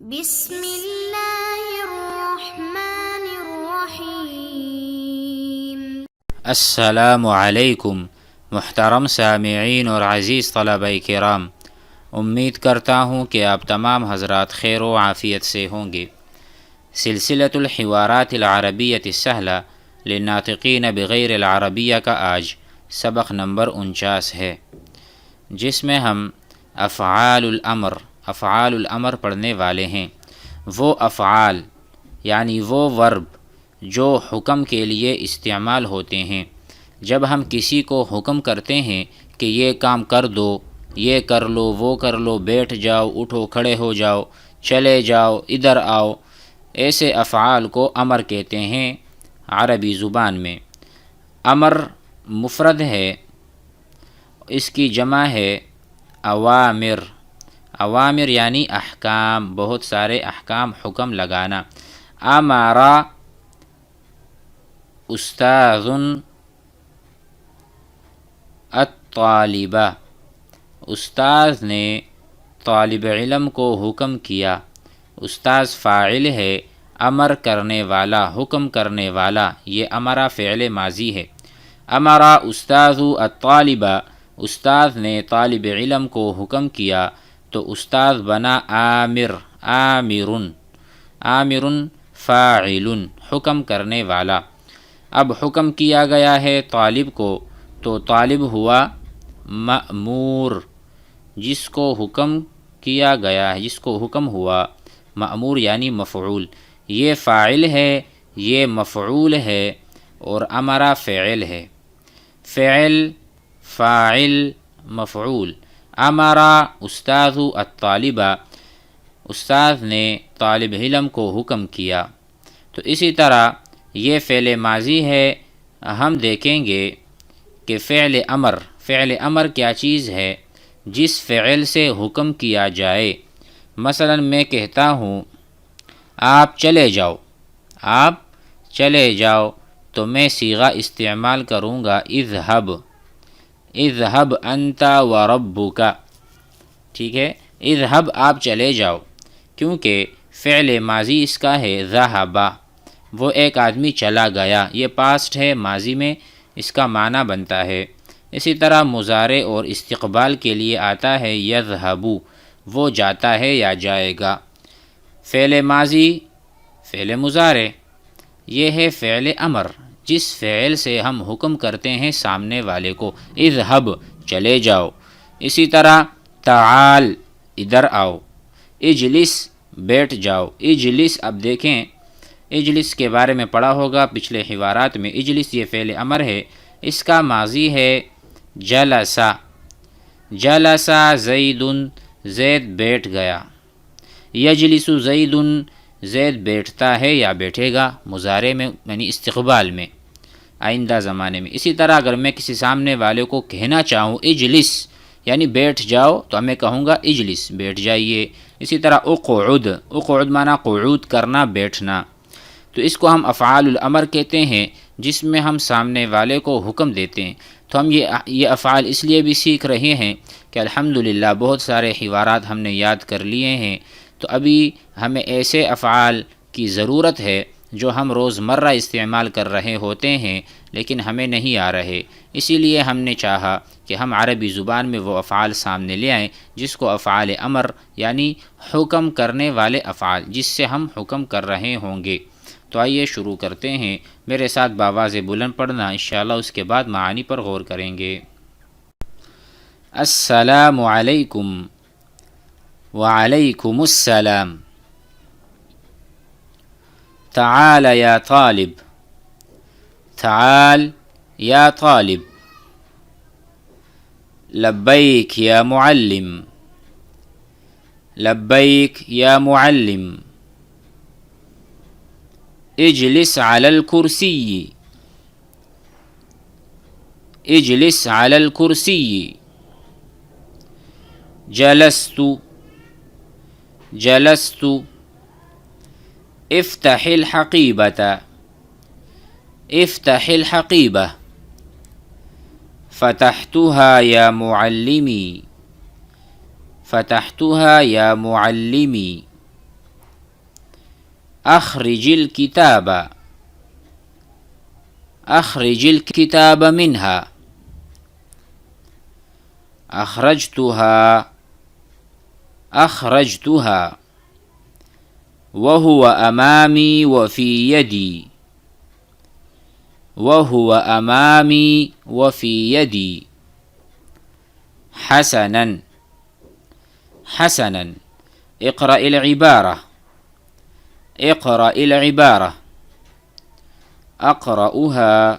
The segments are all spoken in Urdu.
بسم اللہ الرحمن الرحیم۔ السلام علیکم محترم سامعین اور عزیز طلبہ کرام، امید کرتا ہوں کہ آپ تمام حضرات خیر و عافیت سے ہوں گے۔ سلسلۃ الحوارات العربیۃ السہلہ للناطقین بغیر العربیہ کا آج سبق نمبر 49 ہے، جس میں ہم افعال الامر پڑھنے والے ہیں۔ وہ افعال یعنی وہ ورب جو حکم کے لیے استعمال ہوتے ہیں۔ جب ہم کسی کو حکم کرتے ہیں کہ یہ کام کر دو، یہ کر لو، وہ کر لو، بیٹھ جاؤ، اٹھو، کھڑے ہو جاؤ، چلے جاؤ، ادھر آؤ، ایسے افعال کو امر کہتے ہیں عربی زبان میں۔ امر مفرد ہے، اس کی جمع ہے اوامر۔ اوامر یعنی احکام، بہت سارے احکام، حکم لگانا۔ امارا استاذ الطالبہ، استاذ نے طالب علم کو حکم کیا۔ استاذ فاعل ہے، امر کرنے والا، حکم کرنے والا، یہ امرا فعل ماضی ہے۔ امرا استاذ الطالبہ، استاذ نے طالب علم کو حکم کیا تو استاذ بنا آمر، آمر فاعل، حکم کرنے والا۔ اب حکم کیا گیا ہے طالب کو تو طالب ہوا مأمور، جس کو حکم کیا گیا ہے، جس کو حکم ہوا، مأمور یعنی مفعول۔ یہ فاعل ہے، یہ مفعول ہے، اور امرا فعل ہے۔ فعل، فاعل، مفعول۔ امرا استاذ الطالبہ، استاذ نے طالب علم کو حکم کیا۔ تو اسی طرح یہ فعل ماضی ہے۔ ہم دیکھیں گے کہ فعل امر کیا چیز ہے؟ جس فعل سے حکم کیا جائے۔ مثلا میں کہتا ہوں آپ چلے جاؤ، آپ چلے جاؤ، تو میں صیغہ استعمال کروں گا اذهب، اذهب انت وربک، ٹھیک ہے؟ اذهب آپ چلے جاؤ، کیونکہ فعل ماضی اس کا ہے ذهب، وہ ایک آدمی چلا گیا، یہ پاسٹ ہے، ماضی میں اس کا معنی بنتا ہے۔ اسی طرح مضارع اور استقبال کے لیے آتا ہے یذهب، وہ جاتا ہے یا جائے گا۔ فعل ماضی، فعل مضارع، یہ ہے فعل امر، جس فعل سے ہم حکم کرتے ہیں سامنے والے کو، اذهب چلے جاؤ۔ اسی طرح تعال ادھر آؤ، اجلس بیٹھ جاؤ، اجلس، اب دیکھیں اجلس کے بارے میں پڑھا ہوگا پچھلے حوارات میں۔ اجلس یہ فعل امر ہے، اس کا ماضی ہے جلسا، جلسا زید، زید بیٹھ گیا۔ یجلس زید، زید بیٹھتا ہے یا بیٹھے گا، مضارع میں یعنی استقبال میں، آئندہ زمانے میں۔ اسی طرح اگر میں کسی سامنے والے کو کہنا چاہوں اجلس یعنی بیٹھ جاؤ، تو میں کہوں گا اجلس بیٹھ جائیے۔ اسی طرح اقعد، اقعد معنی قعود کرنا، بیٹھنا۔ تو اس کو ہم افعال الامر کہتے ہیں، جس میں ہم سامنے والے کو حکم دیتے ہیں۔ تو ہم یہ افعال اس لیے بھی سیکھ رہے ہیں کہ الحمدللہ بہت سارے حوارات ہم نے یاد کر لیے ہیں، تو ابھی ہمیں ایسے افعال کی ضرورت ہے جو ہم روزمرہ استعمال کر رہے ہوتے ہیں لیکن ہمیں نہیں آ رہے۔ اسی لیے ہم نے چاہا کہ ہم عربی زبان میں وہ افعال سامنے لے آئیں جس کو افعال امر یعنی حکم کرنے والے افعال، جس سے ہم حکم کر رہے ہوں گے۔ تو آئیے شروع کرتے ہیں، میرے ساتھ باواز بلند پڑھنا، انشاءاللہ اس کے بعد معانی پر غور کریں گے۔ السلام علیکم، وعلیکم السلام۔ تعال یا طالب، تعال یا طالب۔ لبیک یا معلم، لبیک یا معلم۔ اجلس علی الکرسی، اجلس علی الکرسی۔ جلست، جلست۔ افتح الحقیبۃ، افتح الحقیبہ۔ فتحتها یا معلمی، فتحتها یا معلمی۔ اخرج الکتاب، اخرج الکتاب منها، اخرجتها، اخرجتها، وهو امامی وفی یدی، وهو امامی وفی یدی، حسنا، حسنا، اقرأ العبارة، اقرأ العبارة، اقرأها،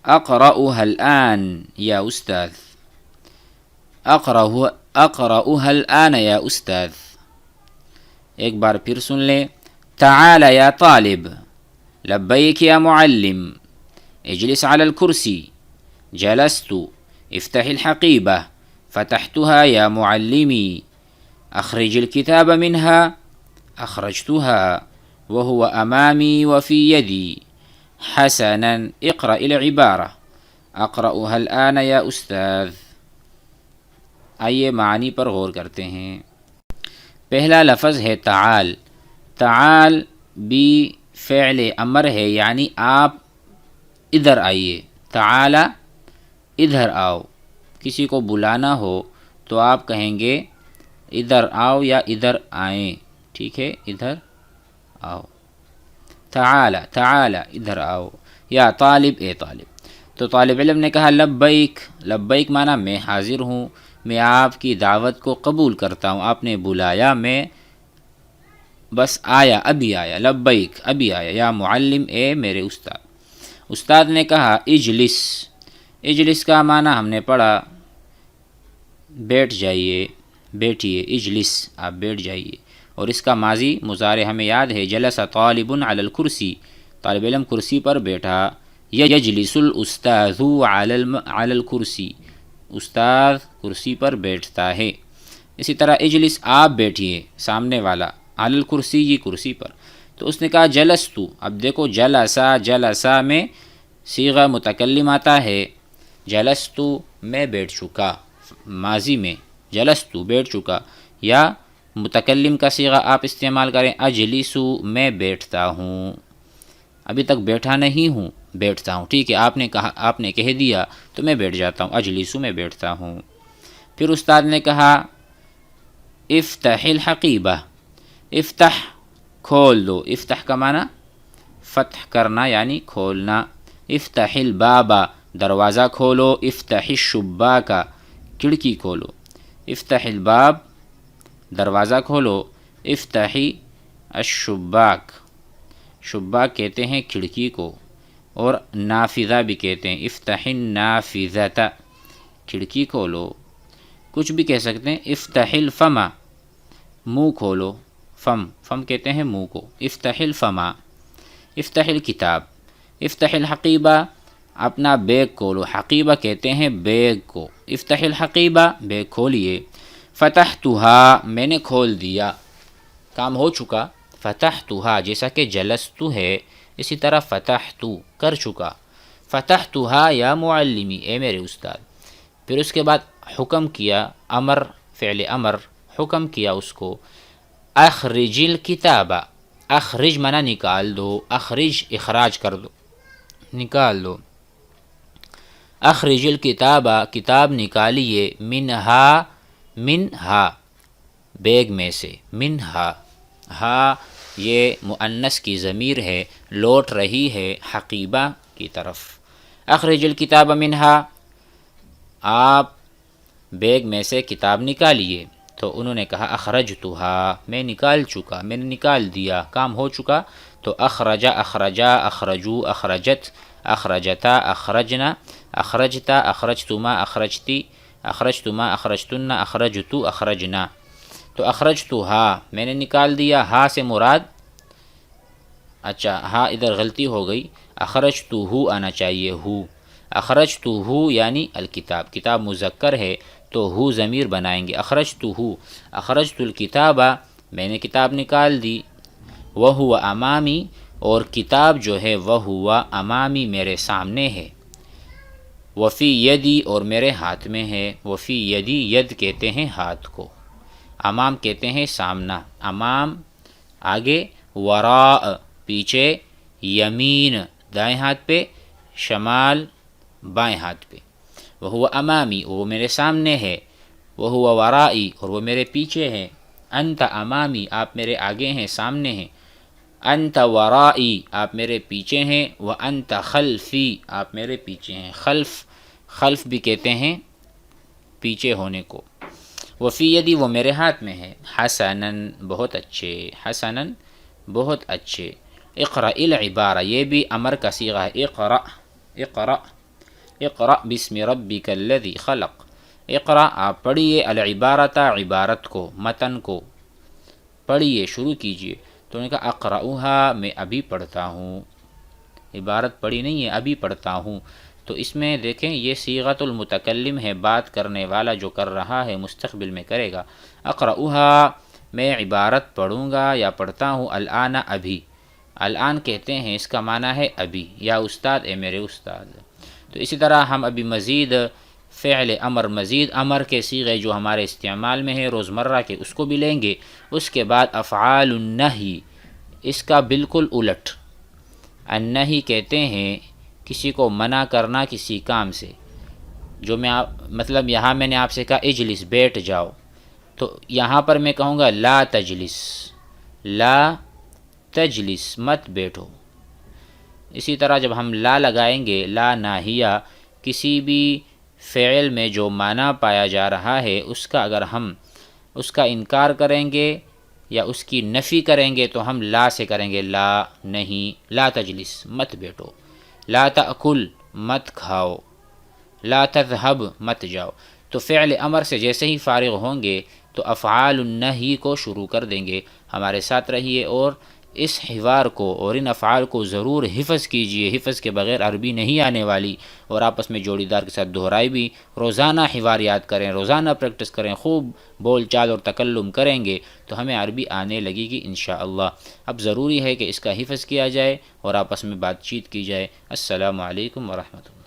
اقرأها الآن يا أستاذ، اقرأها الآن يا أستاذ۔ ایک بار پھر سن لیں۔ تعال یا طالب، لبیک یا معلم، اجلس على الكرسي، جلست، افتح الحقيبة، فتحتها يا معلمي، اخرج الكتاب منها، اخرجتها، وهو امامي وفي يدي، حسنا، اقرأ العبارة، اقرأها الآن يا استاذ۔ آئیے معنی پر غور کرتے ہیں۔ پہلا لفظ ہے تعال۔ تعال بھی فعل امر ہے، یعنی آپ ادھر آئیے۔ تعال، ادھر آؤ۔ کسی کو بلانا ہو تو آپ کہیں گے ادھر آؤ یا ادھر آئیں، ٹھیک ہے، ادھر آؤ۔ تعال، تعال، ادھر آؤ، یا طالب، اے طالب۔ تو طالب علم نے کہا لبیک، لبیک معنی میں حاضر ہوں، میں آپ کی دعوت کو قبول کرتا ہوں، آپ نے بلایا، میں بس آیا، ابھی آیا، لبیک، ابھی آیا، یا معلم، اے میرے استاد۔ استاد نے کہا اجلس، اجلس کا معنی ہم نے پڑھا بیٹھ جائیے، بیٹھیے، اجلس، آپ بیٹھ جائیے، اور اس کا ماضی مضارع ہمیں یاد ہے، جلس طالب علی الکرسی، طالب علم کرسی پر بیٹھا، یجلس الاستاذ علی الکرسی، استاد کرسی پر بیٹھتا ہے۔ اسی طرح اجلس، آپ بیٹھیے، سامنے والا، علی الکرسی، یہ کرسی پر۔ تو اس نے کہا جلستو، اب دیکھو جلسا، جلسا میں صیغہ متکلم آتا ہے، جلستو میں بیٹھ چکا، ماضی میں جلستو بیٹھ چکا، یا متکلم کا صیغہ آپ استعمال کریں اجلسو، میں بیٹھتا ہوں، ابھی تک بیٹھا نہیں ہوں، بیٹھتا ہوں، ٹھیک ہے، آپ نے کہا، آپ نے کہہ دیا تو میں بیٹھ جاتا ہوں، اجلسو، میں بیٹھتا ہوں۔ پھر استاد نے کہا افتح الحقیبہ، افتح، کھول دو، افتح کا معنی فتح کرنا یعنی کھولنا، افتح الباب، دروازہ کھولو، افتح الشباک، کھڑکی کھولو، افتح الباب، دروازہ کھولو، افتحی الشباک، شباک کہتے ہیں کھڑکی کو، اور نافذہ بھی کہتے ہیں، افتح النافذۃ، کھڑکی کھولو، کچھ بھی کہہ سکتے ہیں۔ افتح الفم، منہ کھولو، فم، فم کہتے ہیں منہ کو، افتح الفم، افتح الکتاب، افتح الحقیبہ، اپنا بیگ کھولو، حقیبہ کہتے ہیں بیگ کو، افتح الحقیبہ، بیگ کھولیے، فتحتها، میں نے کھول دیا، کام ہو چکا، فتحتها، جیسا کہ جلستو ہے اسی طرح فتحتو، کر چکا، فتحتها یا معلمی، اے میرے استاد۔ پھر اس کے بعد حکم کیا، امر، فعل امر، حکم کیا اس کو، اخرج الکتاب، اخرج منع نکال دو، اخرج اخراج کر دو، نکال دو، اخرج الکتاب، کتاب نکالیے، منہا، منہا، بیگ میں سے، منہا، ہا یہ مؤنث کی ضمیر ہے، لوٹ رہی ہے حقیبہ کی طرف، اخرج الکتاب منہا، آپ بیگ میں سے کتاب نکالیے۔ تو انہوں نے کہا اخرجتها، میں نکال چکا، میں نے نکال دیا، کام ہو چکا۔ تو اخرجا، اخرجا، اخرجو، اخرجت، اخرجتا، اخرجنا، اخرجتا، اخرجتما، اخرجتی، اخرجتما، اخرجتن، اخرجتو، اخرجنا۔ تو اخرجتها، میں نے نکال دیا، ہا سے مراد، اچھا ہاں ادھر غلطی ہو گئی، اخرجتہ آنا چاہیے ہو، اخرجتہ یعنی الکتاب، کتاب مذکر ہے تو ہو ضمیر بنائیں گے، اخرجتہ، اخرجت الکتاب، میں نے کتاب نکال دی، وہو امامی، اور کتاب جو ہے وہو امامی، میرے سامنے ہے، وفی یدی، اور میرے ہاتھ میں ہے، وفی یدی، ید کہتے ہیں ہاتھ کو، امام کہتے ہیں سامنا، امام آگے وراء پیچھے، یمین دائیں ہاتھ پہ، شمال بائیں ہاتھ پہ. وہو امامی وہ میرے سامنے ہے، وہو ورائی اور وہ میرے پیچھے ہے، انت امامی آپ میرے آگے ہیں، سامنے ہیں، انت ورائی آپ میرے پیچھے ہیں، وانت خلفی آپ میرے پیچھے ہیں. خلف بھی کہتے ہیں پیچھے ہونے کو. وفی یدی وہ میرے ہاتھ میں ہے، حسناً بہت اچھے، حسناً بہت اچھے. اقرأ العبارہ یہ بھی امر کا صیغہ ہے. اقرأ بسم ربک الذی خلق. اقرأ آپ پڑھیے، العبارۃ عبارت کو، متن کو پڑھیے، شروع کیجئے. تو انہوں نے کہا اقرأها میں ابھی پڑھتا ہوں، عبارت پڑھی نہیں ہے، ابھی پڑھتا ہوں. تو اس میں دیکھیں یہ صیغۃ المتکلم ہے، بات کرنے والا جو کر رہا ہے مستقبل میں کرے گا. اقرأها میں عبارت پڑھوں گا یا پڑھتا ہوں، الآن ابھی. الآن کہتے ہیں اس کا معنی ہے ابھی، یا استاد اے میرے استاد. تو اسی طرح ہم ابھی مزید فعل امر، مزید امر کے صیغے جو ہمارے استعمال میں ہے روزمرہ کے، اس کو بھی لیں گے. اس کے بعد افعال النہی، اس کا بالکل الٹ. النہی کہتے ہیں کسی کو منع کرنا کسی کام سے. جو میں مطلب یہاں میں نے آپ سے کہا اجلس بیٹھ جاؤ، تو یہاں پر میں کہوں گا لا تجلس، لا تجلس مت بیٹھو. اسی طرح جب ہم لا لگائیں گے، لا ناہیہ، کسی بھی فعل میں جو معنی پایا جا رہا ہے اس کا اگر ہم اس کا انکار کریں گے یا اس کی نفی کریں گے تو ہم لا سے کریں گے، لا نہیں، لا تجلس مت بیٹھو، لا تأکل مت کھاؤ، لا تذهب مت جاؤ. تو فعل امر سے جیسے ہی فارغ ہوں گے تو افعال النہی کو شروع کر دیں گے. ہمارے ساتھ رہیے اور اس حوار کو اور ان افعال کو ضرور حفظ کیجئے. حفظ کے بغیر عربی نہیں آنے والی. اور آپس میں جوڑی دار کے ساتھ دہرائی بھی. روزانہ حوار یاد کریں، روزانہ پریکٹس کریں، خوب بول چال اور تکلم کریں گے تو ہمیں عربی آنے لگے گی انشاءاللہ. اب ضروری ہے کہ اس کا حفظ کیا جائے اور آپس میں بات چیت کی جائے. السلام علیکم ورحمۃ اللہ.